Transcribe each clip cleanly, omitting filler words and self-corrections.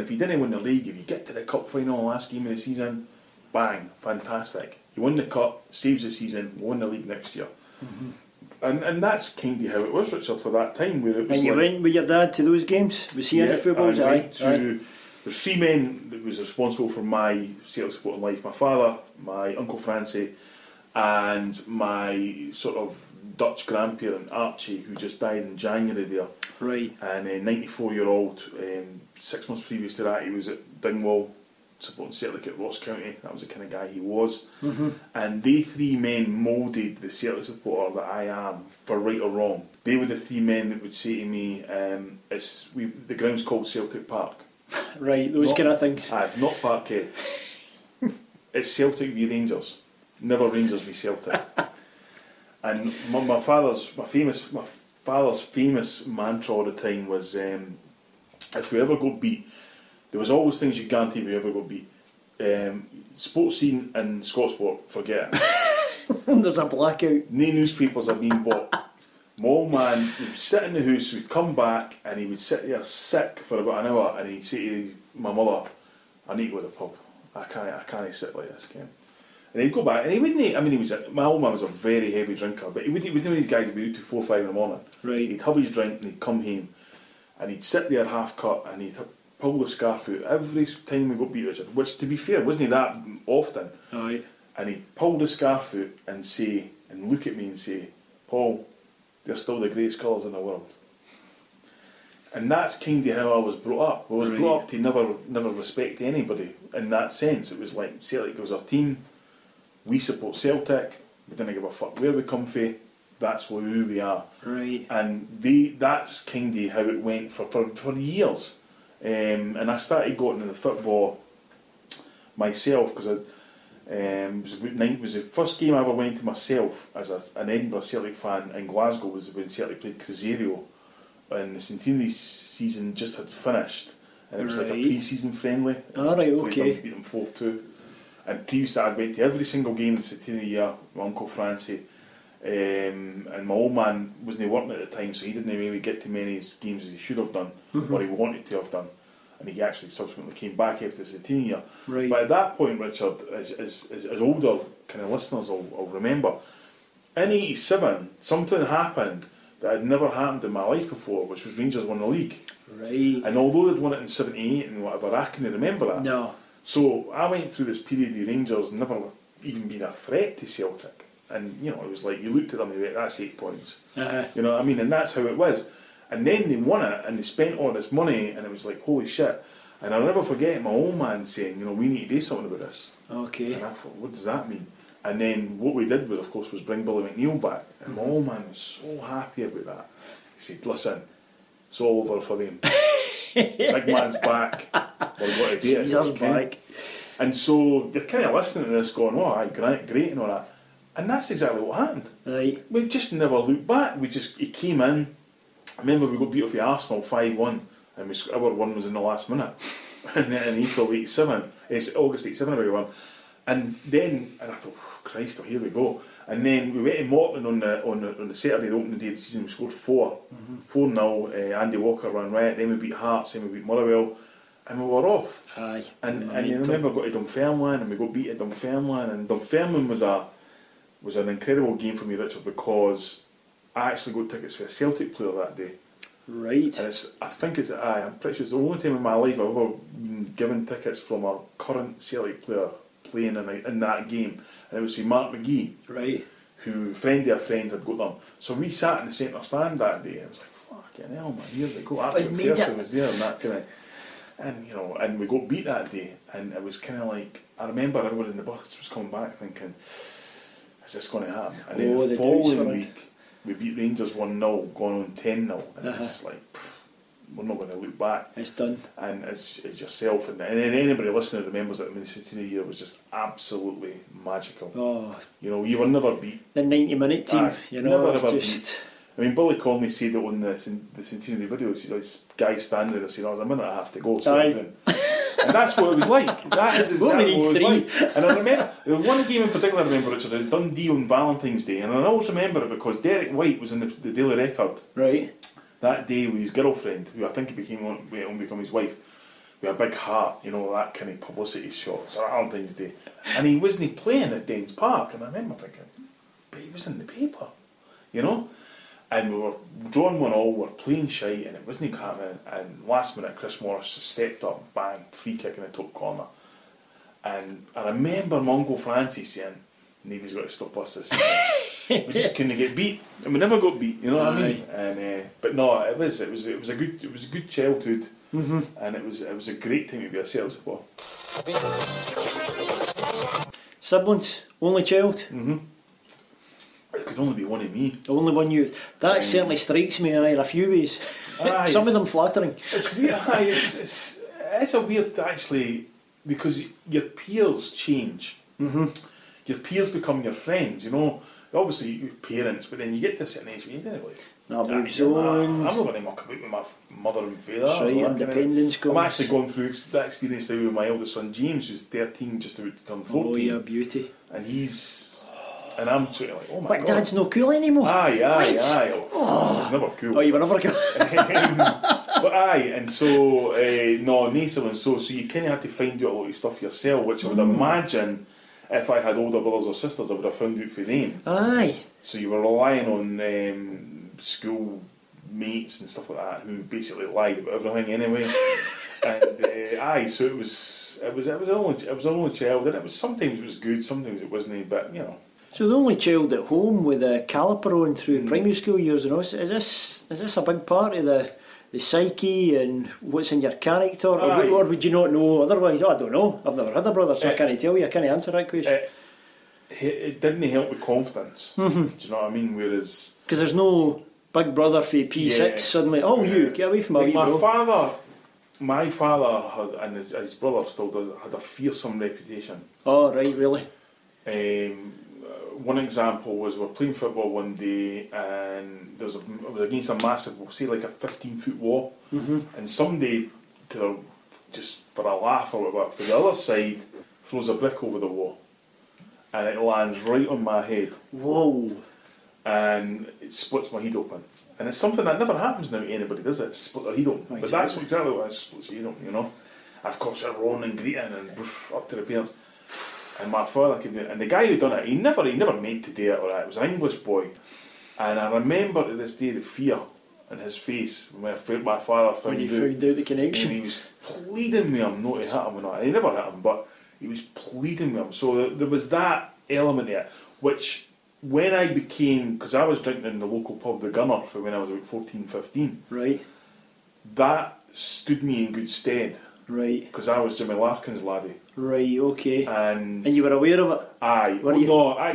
If you didn't win the league, if you get to the cup final, last game of the season, bang, fantastic. You win the cup, saves the season, win the league next year. And that's kind of how it was, Richard, for that time. Where it was and you went with your dad to those games? Was he into football? There's three men that was responsible for my Celtic supporting life. My father, my Uncle Francie, and my sort of Dutch grandparent Archie, who just died in January there. Right. And a 94-year-old, 6 months previous to that, he was at Dingwall supporting Celtic at Ross County. That was the kind of guy he was. And they three men moulded the Celtic supporter that I am, for right or wrong. They were the three men that would say to me, the ground's called Celtic Park. Right, those kind of things. Not Parkhead. It's Celtic v Rangers, never Rangers v Celtic. And my father's famous mantra all the time was, if we ever got beat, there was always things you guaranteed we ever got beat. Sports scene and Scott Sport, forget it. There's a blackout. No newspapers are being bought. My old man would sit in the house, we'd come back, and he would sit there sick for about an hour, and he'd say to my mother, I need to go to the pub. I can't sit like this, Ken. And he'd go back, and he wouldn't. My old man was a very heavy drinker, but he wouldn't. These guys would be out to 4 or 5 in the morning. Right. He'd have his drink, and he'd come home, and he'd sit there half cut, and he'd pull the scarf out every time we got beat, Richard. Which, to be fair, wasn't that often. Aye. And he'd pull the scarf out and say, and look at me and say, Paul, they're still the greatest colours in the world. And that's kind of how I was brought up. I was brought up to never respect anybody in that sense. It was like Celtic was our team, we support Celtic, we didn't give a fuck where we come from, that's who we are. Right. And that's kind of how it went for years. And I started going into the football myself because it was the first game I ever went to myself as an Edinburgh Celtic fan in Glasgow was when Celtic played Cruzeiro, and the centenary season just had finished, and it was like a pre-season friendly. Okay. Beat them 4-2. And previous to that, I went to every single game in the centenary year. My Uncle Francie, and my old man wasn't working at the time, so he didn't really get to many games as he should have done, or he wanted to have done. And he actually subsequently came back after the centenary year. Right. But at that point, Richard, as older kind of listeners will remember, in '87 something happened that had never happened in my life before, which was Rangers won the league. Right. And although they'd won it in '78 and whatever, I couldn't remember that. No. So I went through this period of Rangers never even being a threat to Celtic. And, you know, it was like, you looked at them and you went, that's 8 points. You know what I mean? And that's how it was. And then they won it and they spent all this money and it was like, holy shit. And I'll never forget my old man saying, you know, we need to do something about this. Okay. And I thought, what does that mean? And then what we did was, of course, was bring Billy McNeil back. And my old man was so happy about that. He said, listen, it's all over for them. Big man's back. We've got to do it. Caesar's back. And so you're kind of listening to this going, oh, aye, great and all that. And that's exactly what happened. Right. We just never looked back. He came in. I remember we got beat off the Arsenal 5-1, and our one was in the last minute. in April '87, it's August '87, I beg your pardon. And I thought, oh, Christ, oh, here we go. And then we went to Morton on the Saturday, the opening day of the season. We scored 4-0. Andy Walker ran riot. Then we beat Hearts. Then we beat Motherwell, and we were off. Aye. And you remember we got to Dunfermline, and we got beat at Dunfermline. And Dunfermline was an incredible game for me, Richard, because I actually got tickets for a Celtic player that day. Right. And I'm pretty sure it's the only time in my life I've ever been given tickets from a current Celtic player playing in that game. And it was for Mark McGee. Right. Who, friend of a friend, had got them. So we sat in the centre stand that day, and I was like, fucking hell, man, here they go. Absolute Thurston was there, and that kind of. And, you know, and we got beat that day, and it was kind of like, I remember everyone in the bus was coming back thinking, is this going to happen? And then the following week, we beat Rangers 1-0, going on 10-0, and it was just like, we're not going to look back. It's done. And it's yourself, and anybody listening remembers that the centenary year was just absolutely magical. Oh, you know, you were never beat. The 90-minute team, you know, never just. Beat. I mean, Billy Conley said it on the centenary video. He said, this guy standing there and said, "Oh, there's a minute I have to go." So and that's what it was like. That is exactly what it was like. And I remember the one game in particular. I remember, Richard, Dundee on Valentine's Day, and I always remember it because Derek White was in the Daily Record. Right. That day with his girlfriend, who I think he went on to become his wife. with a big heart, you know, that kind of publicity shot. It's Valentine's Day. And he wasn't playing at Danes Park, and I remember thinking, but he was in the paper, you know? And we were drawing 1-1, we were playing shite, and it wasn't happening, and last minute Chris Morris stepped up, bang, free kick in the top corner. And I remember Mongo Francis saying, Navy's got to stop us this season. We just couldn't get beat, and we never got beat. You know what I mean? And but no, it was a good childhood, and it was a great time to be a Celtic supporter. Siblings, only child. It could only be one of me. The only one you. That certainly strikes me in a few ways. Some of them flattering. It's weird. It's a weird actually, because your peers change. Your peers become your friends, you know. Obviously, your parents, but then you get to a certain age where you don't like. That moves on. I'm not going to muck about with my mother and father. That's right, independence comes. I'm actually going through that experience now with my eldest son James, who's 13, just about to turn 14. Oh, yeah, beauty. And I'm sort of like, oh my but God. Dad's not cool anymore. Aye. Oh. It was never cool. Oh, you were never cool. But aye, and so, no siblings, so you kind of had to find out a lot of stuff yourself, which I would imagine, if I had older brothers or sisters, I would have found out for them. Aye. So you were relying on school mates and stuff like that, who basically lied about everything anyway. And aye, so it was an only child, and sometimes it was good, sometimes it wasn't, but you know. So the only child at home with a caliper on through primary school years and all, is this a big part of the psyche and what's in your character, or would you not know otherwise? Oh, I don't know. I've never had a brother, so I can't tell you. I can't answer that question. It didn't help with confidence. Do you know what I mean? Whereas because there's no big brother for P6 suddenly. Oh, you get away from like my bro. My father had, and his brother still does, had a fearsome reputation. Oh right, really? One example was we were playing football one day, and it was against a massive, we'll say like a 15-foot wall, and somebody, just for a laugh or whatever, for the other side, throws a brick over the wall, and it lands right on my head. Whoa! And it splits my head open. And it's something that never happens now to anybody, does it? Split their head open. But that's exactly what it splits your head open, you know. Of course, they're running and greeting and up to the parents. And my father could do it. And the guy who done it, he never meant to do it or that. It was an English boy. And I remember to this day the fear in his face when my father found out the connection. And he was pleading with him not to hit him or not. And he never hit him, but he was pleading with him. So there was that element there, which when I became, because I was drinking in the local pub, the Gunner, for when I was about 14, 15. Right. That stood me in good stead. Right. Because I was Jimmy Larkin's laddie. Right, okay. And you were aware of it? Aye. No, I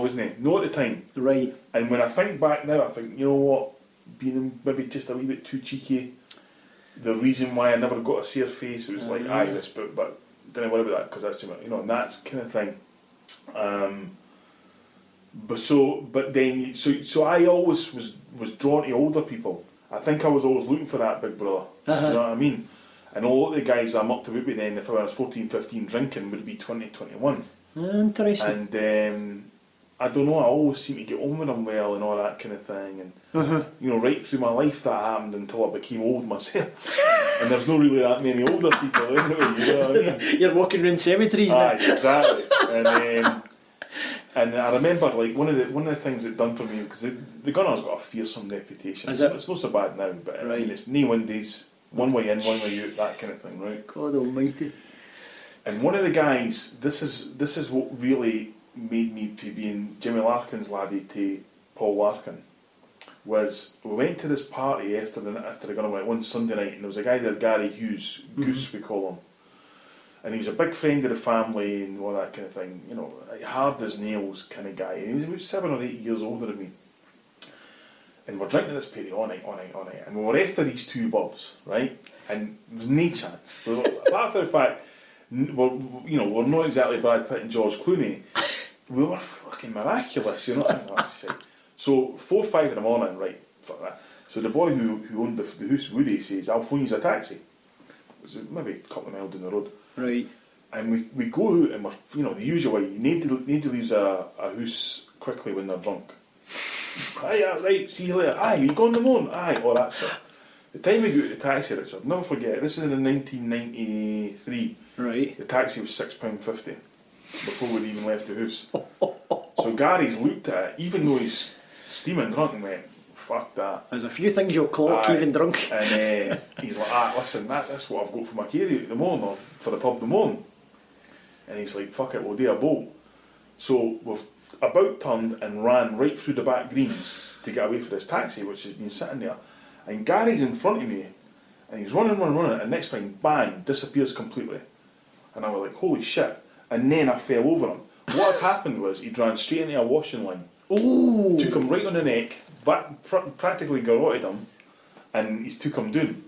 wasn't. No, at the time. Right. And when I think back now, I think, you know what, being maybe just a wee bit too cheeky, the reason why I never got a sore face, it was like, aye, this, but don't worry about that, because that's too much, you know, and that's kind of thing. So I always was drawn to older people. I think I was always looking for that big brother. Do you know what I mean? And all the guys I mucked about with then, if I was 14, 15 drinking, would be 20, 21. Interesting. And I don't know, I always seem to get on with them well and all that kind of thing. And you know, right through my life that happened until I became old myself. And there's not really that many older people anyway, you know what I mean? You're walking around cemeteries now. Aye, exactly. And I remember, like, one of the things it done for me, because the Gunner's got a fearsome reputation. It's not so bad now, but I mean, it's no Windies, one way in, one way out, that kind of thing, right? God almighty. And one of the guys, this is what really made me to being Jimmy Larkin's laddie to Paul Larkin, was we went to this party after the Gunner went one Sunday night, and there was a guy there, Gary Hughes, Goose we call him. And he was a big friend of the family and all that kind of thing, you know, hard as nails kind of guy. And he was about 7 or 8 years older than me. And we're drinking this party all night. And we were after these two birds, right? And there was no chance. Apart from the fact, we're not exactly Brad Pitt and George Clooney. We were fucking miraculous, you know. That's right. So 4 or 5 in the morning, right? Fuck that. So the boy who owned the house, Woody, says, "I'll phone you a taxi." It was maybe a couple of miles down the road. Right. And we go out and we're, you know, the usual way, you need to leave a house quickly when they're drunk. Aye, right, see you later. Aye, you going to the moon? Aye, all that stuff. The time we got to the taxi, Richard, I'll never forget, this is in 1993. Right. The taxi was £6.50 before we'd even left the house. So Gary's looked at it, even though he's steaming drunk, and went, fuck that. There's a few things you'll clock even drunk. And he's like, listen, that's what I've got for my carry at the morning, or for the pub the morning. And he's like, fuck it, we'll do a bowl. So we've about turned and ran right through the back greens to get away from this taxi, which has been sitting there. And Gary's in front of me, and he's running, and next thing, bang, disappears completely. And I was like, holy shit. And then I fell over him. What had happened was he'd ran straight into a washing line. Ooh. Took him right on the neck, practically garroted him, and he's took him down.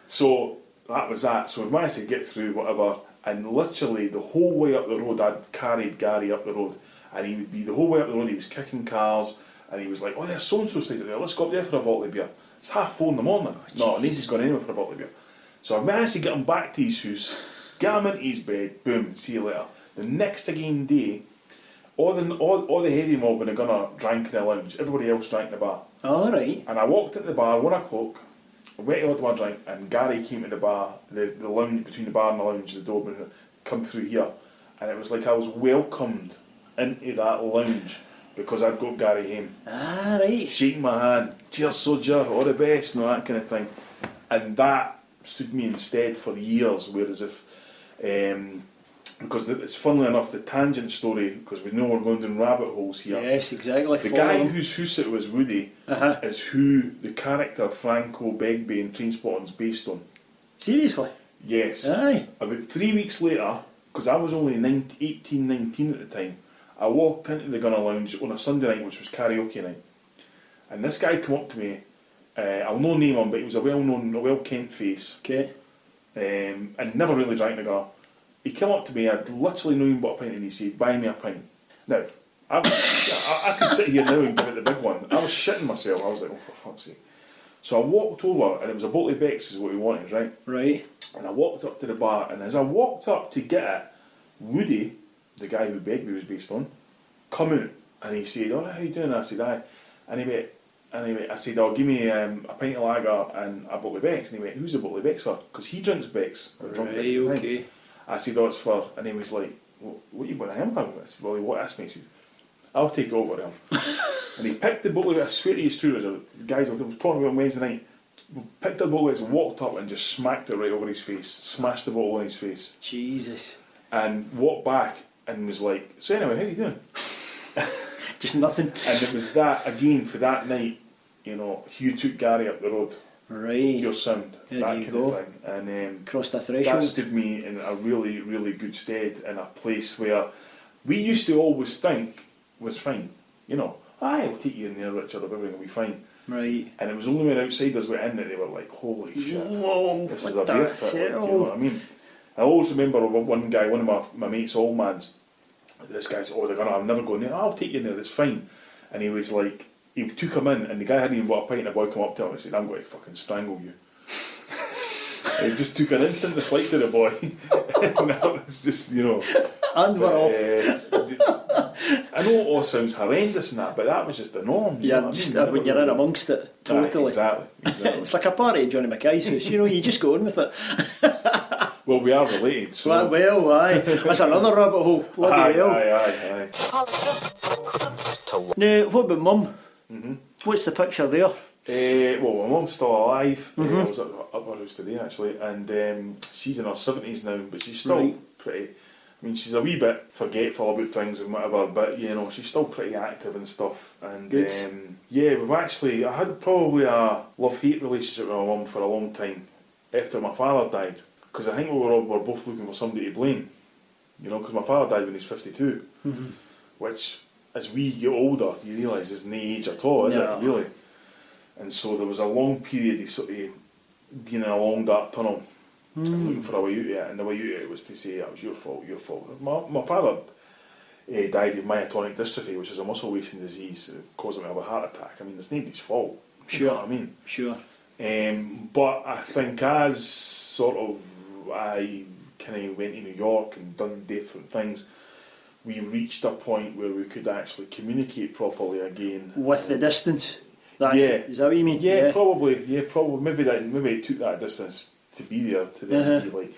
So that was that. So we've managed to get through whatever, and literally the whole way up the road, I'd carried Gary up the road, and he would be the whole way up the road, he was kicking cars, and he was like, oh, there's so-and-so stayed there, let's go up there for a bottle of beer. It's 4:30 in the morning. No, and he's gone anywhere for a bottle of beer. So I managed to get him back to his house, get him into his bed, boom, see you later. The next again day, all the heavy mob and the gunner drank in the lounge, everybody else drank in the bar. Alright. And I walked into the bar, 1 o'clock, I went to order my drink, and Gary came to the bar, the lounge, between the bar and the lounge, the door, come through here, and it was like I was welcomed into that lounge because I'd got Gary home. Ah, right. Shaking my hand, cheers soldier, all the best, and all that kind of thing. And that stood me in stead for years, whereas if, because it's funnily enough the tangent story, because we know we're going down rabbit holes here. Yes, exactly. The guy whose house it was, Woody, is who the character Franco Begbie in Trainspotting's based on. Seriously? Yes. Aye. About 3 weeks later, because I was only 18, 19 at the time, I walked into the Gunner Lounge on a Sunday night, which was karaoke night. And this guy came up to me, I'll no name him, but he was a well-kent face. Okay. And never really drank the Gunner. He came up to me, I'd literally known him bought a pint, and he said, buy me a pint. Now, I could sit here now and give it the big one. I was shitting myself. I was like, oh, for fuck's sake. So I walked over, and it was a bottle of Beck's is what he wanted, right? Right. And I walked up to the bar, and as I walked up to get it, Woody, the guy who Begbie was based on, come out, and he said, all right, how you doing? I said, aye. And he went, I said, oh, give me a pint of lager and a bottle of Beck's. And he went, who's the bottle of Beck's for? Because he drinks Beck's. Right, okay. I said, oh, it's for, and he was like, what are you going to him for? I said, well, he asked me, he said, I'll take it over to him. And he picked the bottle, I swear to you, it's true, guys, I was talking about on Wednesday night, picked the bottle and walked up and just smacked it right over his face, smashed the bottle on his face. Jesus. And walked back and was like, so anyway, how are you doing? Just nothing. And it was that, again, for that night, you know, Hugh took Gary up the road. Right. Your sound, there that you kind go. of thing. And crossed the threshold. that stood me in a really, really good stead in a place where we used to always think was fine. You know, aye, I'll take you in there, Richard, everything will be fine. Right. And it was only when outsiders went in that they were like, holy shit, whoa, this is a beer pit, like, you know what I mean? I always remember one guy, one of my mates, old man's, this guy said, oh, they're gonna, I'm never going there, I'll take you in there, it's fine. And he was like, he took him in, and the guy hadn't even bought a pint, and the boy came up to him and said, I'm going to fucking strangle you. He just took an instant dislike to the boy. And that was just, you know. And we're off. I know it all sounds horrendous and that, but that was just the norm. Yeah, just when you're in amongst it, totally. Exactly. It's like a party at Johnny Mackay's house, you know, you just go on with it. Well, we are related, so. Well, aye. That's another rabbit hole. Bloody hell. Aye. Now, what about Mum? Mm-hmm. What's the picture there? Well, my mum's still alive. I was up her house today actually, and she's in her 70s now, but she's still pretty. I mean, she's a wee bit forgetful about things and whatever, but you know, she's still pretty active and stuff. And yeah, I had probably a love-hate relationship with my mum for a long time after my father died, because I think we were both looking for somebody to blame. You know, because my father died when he's 52, which, as we get older, you realise isn't the age at all, is it, really? And so there was a long period of sort of being in a long dark tunnel, looking for a way out of it, and the way out of it was to say, it was your fault. My father died of myotonic dystrophy, which is a muscle wasting disease causing him to have a heart attack. I mean, it's nobody's fault. Sure. You know what I mean? Sure. But I think as sort of I kind of went to New York and done different things, we reached a point where we could actually communicate properly again. With the distance? That, Yeah. Is that what you mean? Yeah, probably. Yeah, probably. Maybe it took that distance to be there to then be like.